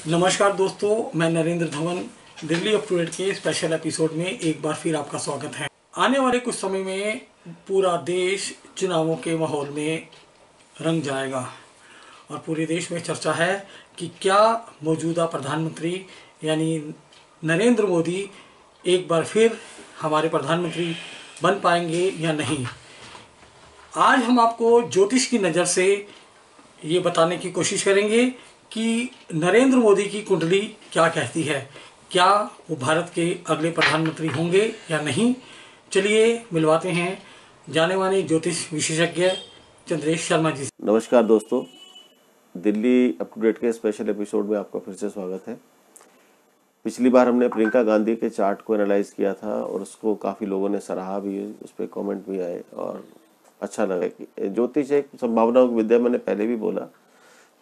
नमस्कार दोस्तों, मैं Narendra Dhawan Delhi up to date के स्पेशल एपिसोड में एक बार फिर आपका स्वागत है। आने वाले कुछ समय में पूरा देश चुनावों के माहौल में रंग जाएगा और पूरे देश में चर्चा है कि क्या मौजूदा प्रधानमंत्री यानी नरेंद्र मोदी एक बार फिर हमारे प्रधानमंत्री बन पाएंगे या नहीं। आज हम आपको ज्योतिष की नज़र से ये बताने की कोशिश करेंगे कि नरेंद्र मोदी की कुंडली क्या कहती है, क्या वो भारत के अगले प्रधानमंत्री होंगे या नहीं। चलिए मिलवाते हैं जाने माने ज्योतिष विशेषज्ञ चंद्रेश शर्मा जी से। नमस्कार दोस्तों, दिल्ली अप टू डेट के स्पेशल एपिसोड में आपका फिर से स्वागत है। पिछली बार हमने प्रियंका गांधी के चार्ट को एनालाइज किया था और उसको काफ़ी लोगों ने सराहा भी, उस पर कॉमेंट भी आए और अच्छा लगा कि ज्योतिष एक संभावनाओं की विद्या, मैंने पहले भी बोला।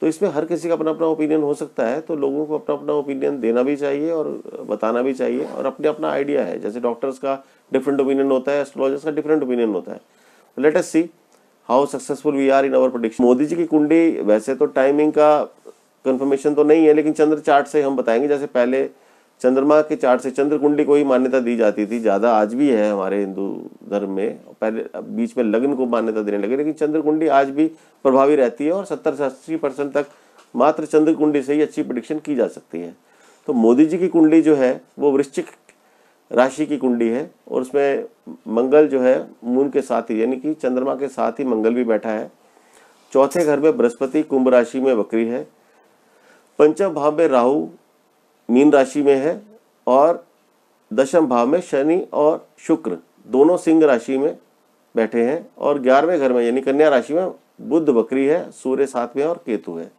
तो इसमें हर किसी का अपना अपना ओपिनियन हो सकता है, तो लोगों को अपना अपना ओपिनियन देना भी चाहिए और बताना भी चाहिए, और अपने अपना आइडिया है। जैसे डॉक्टर्स का डिफरेंट ओपिनियन होता है, एस्ट्रोलॉजर्स का डिफरेंट ओपिनियन होता है। Let us see how successful we are in our prediction. Modi ji की कुंडली वैसे तो टाइमिंग का कंफर्मेशन तो नहीं है, लेकिन चंद्र चार्ट से हम बताएंगे। जैसे पहले चंद्रमा के चार्ट से चंद्र कुंडली को ही मान्यता दी जाती थी, ज़्यादा आज भी है हमारे हिंदू धर्म में। पहले बीच में लग्न को मान्यता देने लगे, लेकिन चंद्र कुंडली आज भी प्रभावी रहती है और 70 से 80% तक मात्र चंद्र कुंडली से ही अच्छी प्रेडिक्शन की जा सकती है। तो मोदी जी की कुंडली जो है वो वृश्चिक राशि की कुंडली है, और उसमें मंगल जो है मून के साथ ही, यानी कि चंद्रमा के साथ ही मंगल भी बैठा है। चौथे घर में बृहस्पति कुंभ राशि में वक्री है। पंचम भाव में राहु मीन राशि में है, और दशम भाव में शनि और शुक्र दोनों सिंह राशि में बैठे हैं। और 11वें घर में यानी कन्या राशि में बुध वक्री है, सूर्य साथ में और केतु है।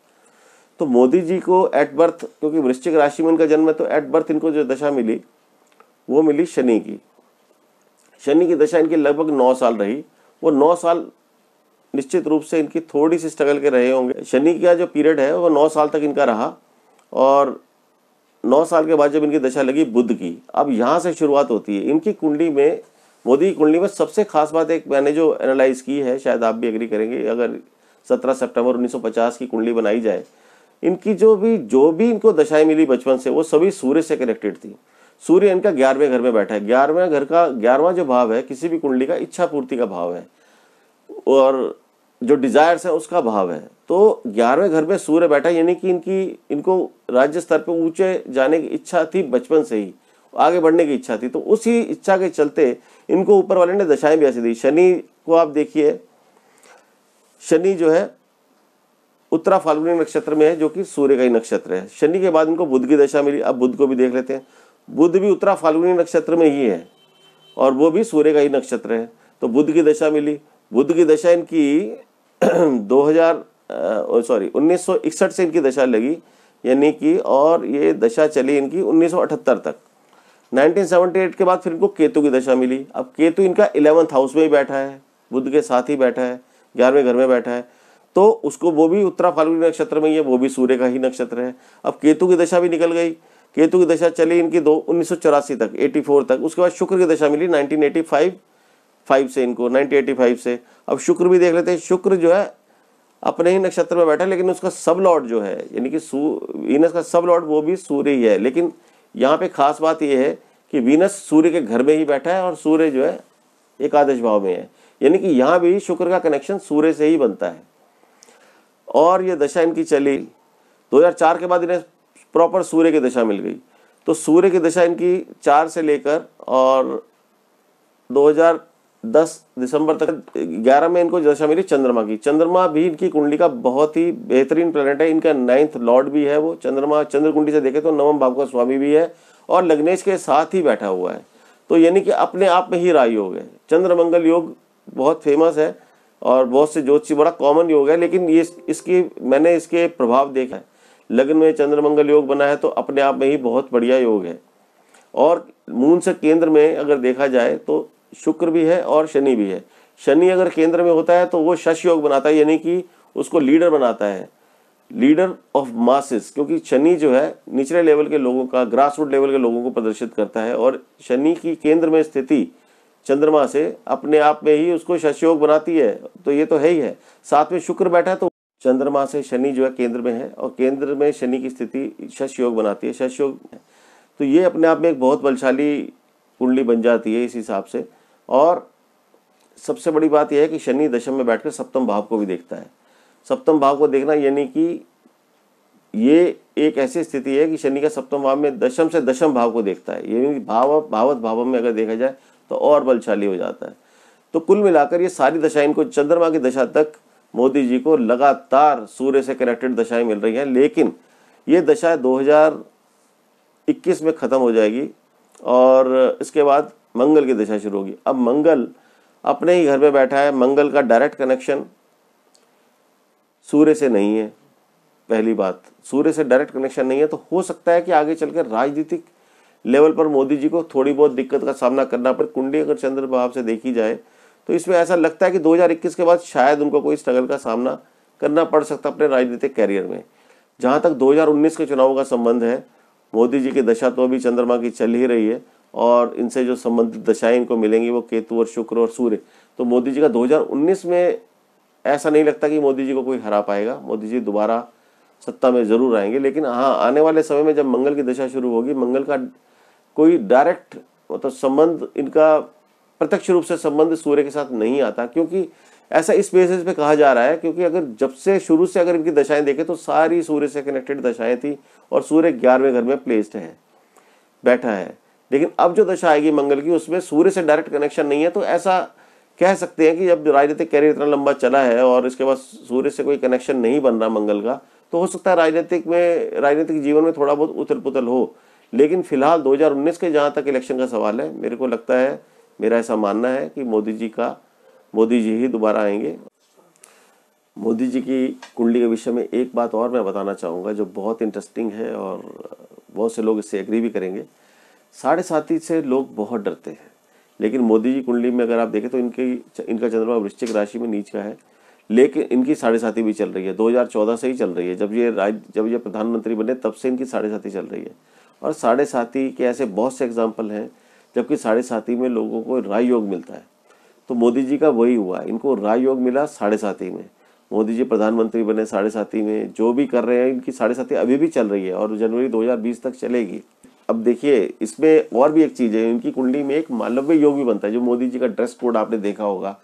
तो मोदी जी को एट बर्थ, क्योंकि वृश्चिक राशि में इनका जन्म है, तो एट बर्थ इनको जो दशा मिली वो मिली शनि की। शनि की दशा इनकी लगभग 9 साल रही। वो 9 साल निश्चित रूप से इनकी थोड़ी सी स्ट्रगल के रहे होंगे। शनि का जो पीरियड है वो 9 साल तक इनका रहा, और 9 साल के बाद जब इनकी दशा लगी बुध की, अब यहाँ से शुरुआत होती है इनकी कुंडली में। मोदी की कुंडली में सबसे खास बात एक मैंने जो एनालाइज की है, शायद आप भी एग्री करेंगे, अगर 17 सितंबर 1950 की कुंडली बनाई जाए, इनकी जो भी इनको दशाएं मिली बचपन से, वो सभी सूर्य से कनेक्टेड थी। सूर्य इनका 11वें घर में बैठा है। 11वें घर का 11वां जो भाव है किसी भी कुंडली का इच्छा पूर्ति का भाव है, और जो डिजायर्स है उसका भाव है। तो 11वें घर में सूर्य बैठा, यानी कि इनको राज्य स्तर पे ऊंचे जाने की इच्छा थी, बचपन से ही आगे बढ़ने की इच्छा थी। तो उसी इच्छा के चलते इनको ऊपर वाले ने दशाएं भी ऐसी दी। शनि को आप देखिए, शनि जो है उत्तरा फाल्गुनी नक्षत्र में है, जो कि सूर्य का ही नक्षत्र है। शनि के बाद इनको बुध की दशा मिली। अब बुध को भी देख लेते हैं। बुध भी उत्तरा फाल्गुनी नक्षत्र में ही है, और वो भी सूर्य का ही नक्षत्र है। तो बुध की दशा मिली। बुध की दशा इनकी 1961 से इनकी दशा लगी, यानी कि, और ये दशा चली इनकी 1978 तक। 1978 के बाद फिर इनको केतु की दशा मिली। अब केतु इनका 11th हाउस में ही बैठा है, बुध के साथ ही बैठा है, 11वें घर में बैठा है। तो उसको, वो भी उत्तरा फाल्गुनी नक्षत्र में ही है, वो भी सूर्य का ही नक्षत्र है। अब केतु की दशा भी निकल गई। केतु की दशा चली इनकी 1984 तक, 84 तक। उसके बाद शुक्र की दशा मिली 1985 से इनको, 1985 से। अब शुक्र भी देख लेते हैं। शुक्र जो है अपने ही नक्षत्र में बैठा है, लेकिन उसका सब लॉर्ड जो है, यानी कि वीनस का सब लॉर्ड वो भी सूर्य ही है। लेकिन यहाँ पे खास बात यह है कि वीनस सूर्य के घर में ही बैठा है, और सूर्य जो है एकादश भाव में है, यानी कि यहाँ भी शुक्र का कनेक्शन सूर्य से ही बनता है। और ये दशा इनकी चली 2004 के बाद इन्हें प्रॉपर सूर्य की दशा मिल गई। तो सूर्य की दशा इनकी 4 से लेकर और 2010 दिसंबर तक 11 में इनको दशा मिली चंद्रमा की। चंद्रमा भी इनकी कुंडली का बहुत ही बेहतरीन प्लैनेट है। इनका 9th लॉर्ड भी है वो। चंद्रमा चंद्र कुंडली से देखे तो 9वें भाव का स्वामी भी है, और लग्नेश के साथ ही बैठा हुआ है। तो यानी कि अपने आप में ही राजयोग है। चंद्र मंगल योग बहुत फेमस है, और बहुत से ज्योतिषी, बड़ा कॉमन योग है, लेकिन ये मैंने इसके प्रभाव देखा है। लग्न में चंद्र मंगल योग बना है तो अपने आप में ही बहुत बढ़िया योग है। और मून से केंद्र में अगर देखा जाए तो शुक्र भी है और शनि भी है। शनि अगर केंद्र में होता है तो वो शश योग बनाता है, यानी कि उसको लीडर बनाता है, लीडर ऑफ मासेस। क्योंकि शनि जो है निचले लेवल के लोगों का, ग्रास रूट लेवल के लोगों को प्रदर्शित करता है, और शनि की केंद्र में स्थिति चंद्रमा से अपने आप में ही उसको शश योग बनाती है। तो ये तो है ही है। साथ में शुक्र बैठा है तो चंद्रमा से शनि जो है केंद्र में है, और केंद्र में शनि की स्थिति शश योग बनाती है। शश योग तो ये अपने आप में एक बहुत बलशाली कुंडली बन जाती है इस हिसाब से। और सबसे बड़ी बात यह है कि शनि दशम में बैठकर सप्तम भाव को भी देखता है। सप्तम भाव को देखना यानी कि ये एक ऐसी स्थिति है कि शनि का सप्तम भाव में दशम से दशम भाव को देखता है। ये भावत भाव में अगर देखा जाए तो और बलशाली हो जाता है। तो कुल मिलाकर ये सारी दशाएं, इनको चंद्रमा की दशा तक मोदी जी को लगातार सूर्य से कनेक्टेड दशाएं मिल रही हैं, लेकिन ये दशा 2021 में खत्म हो जाएगी और इसके बाद मंगल की दशा शुरू होगी। अब मंगल अपने ही घर में बैठा है, मंगल का डायरेक्ट कनेक्शन सूर्य से नहीं है। पहली बात, सूर्य से डायरेक्ट कनेक्शन नहीं है, तो हो सकता है कि आगे चलकर राजनीतिक लेवल पर मोदी जी को थोड़ी बहुत दिक्कत का सामना करना पड़े। कुंडली अगर चंद्र भाव से देखी जाए तो इसमें ऐसा लगता है कि 2021 के बाद शायद उनको कोई स्ट्रगल का सामना करना पड़ सकता अपने राजनीतिक कैरियर में। जहां तक 2019 के चुनावों का संबंध है, मोदी जी की दशा तो अभी चंद्रमा की चल ही रही है और इनसे जो संबंधित दशाएं इनको मिलेंगी वो केतु और शुक्र और सूर्य। तो मोदी जी का 2019 में ऐसा नहीं लगता कि मोदी जी को कोई हरा पाएगा। मोदी जी दोबारा सत्ता में जरूर आएंगे, लेकिन हाँ, आने वाले समय में जब मंगल की दशा शुरू होगी, मंगल का कोई डायरेक्ट मतलब संबंध, इनका प्रत्यक्ष रूप से संबंध सूर्य के साथ नहीं आता, क्योंकि ऐसा इस बेसिस पे कहा जा रहा है क्योंकि अगर जब से शुरू से अगर इनकी दशाएं देखें तो सारी सूर्य से कनेक्टेड दशाएं थी और सूर्य 11वें घर में प्लेस्ड है, बैठा है। लेकिन अब जो दशा आएगी मंगल की, उसमें सूर्य से डायरेक्ट कनेक्शन नहीं है। तो ऐसा कह सकते हैं कि जब राजनीतिक कैरियर इतना लंबा चला है और इसके बाद सूर्य से कोई कनेक्शन नहीं बन रहा मंगल का, तो हो सकता है राजनीतिक जीवन में थोड़ा बहुत उथल पुथल हो। लेकिन फिलहाल 2019 के जहां तक इलेक्शन का सवाल है, मेरे को लगता है, मेरा ऐसा मानना है कि मोदी जी ही दोबारा आएंगे। मोदी जी की कुंडली के विषय में एक बात और मैं बताना चाहूँगा जो बहुत इंटरेस्टिंग है और बहुत से लोग इससे एग्री भी करेंगे। 7.5 से लोग बहुत डरते हैं, लेकिन मोदी जी कुंडली में अगर आप देखें तो इनका चंद्रमा वृश्चिक राशि में नीच का है, लेकिन इनकी 7.5 भी चल रही है। 2014 से ही चल रही है, जब ये प्रधानमंत्री बने तब से इनकी 7.5 चल रही है। और 7.5 के ऐसे बहुत से एग्जाम्पल हैं जबकि 7.5 में लोगों को राजयोग मिलता है। तो मोदी जी का वही हुआ, इनको राजयोग मिला 7.5 में। मोदी जी प्रधानमंत्री बने 7.5 में, जो भी कर रहे हैं इनकी 7.5 अभी भी चल रही है और जनवरी 2020 तक चलेगी। अब देखिए, इसमें और भी एक चीज है, इनकी कुंडली में एक मालव्य योग भी बनता है। जो मोदी जी का ड्रेस कोड आपने देखा होगा,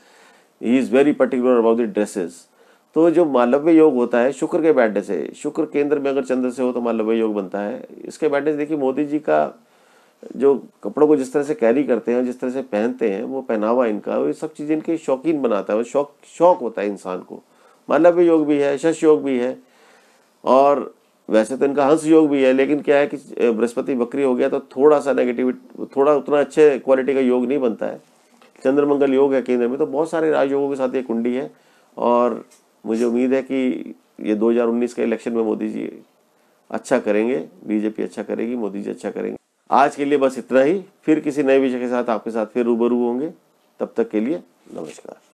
he is very particular about the dresses. तो जो मालव्य योग होता है शुक्र के बैठने से, शुक्र केंद्र में अगर चंद्र से हो तो मालव्य योग बनता है। इसके बैठने से देखिए, मोदी जी का जो कपड़ों को जिस तरह से कैरी करते हैं, जिस तरह से पहनते हैं, वो पहनावा इनका, वो सब चीज इनके शौकीन बनाता है। वो शौक होता है इंसान को। मालव्य योग भी है, शश योग भी है, और वैसे तो इनका हंस योग भी है, लेकिन क्या है कि बृहस्पति वक्री हो गया तो थोड़ा सा नेगेटिविटी, थोड़ा उतना अच्छे क्वालिटी का योग नहीं बनता है। चंद्र मंगल योग है केंद्र में, तो बहुत सारे राजयोगों के साथ ये कुंडली है और मुझे उम्मीद है कि ये 2019 के इलेक्शन में मोदी जी अच्छा करेंगे, बीजेपी अच्छा करेगी, मोदी जी अच्छा करेंगे। आज के लिए बस इतना ही। फिर किसी नए विषय के साथ आपके साथ फिर रूबरू होंगे। तब तक के लिए नमस्कार।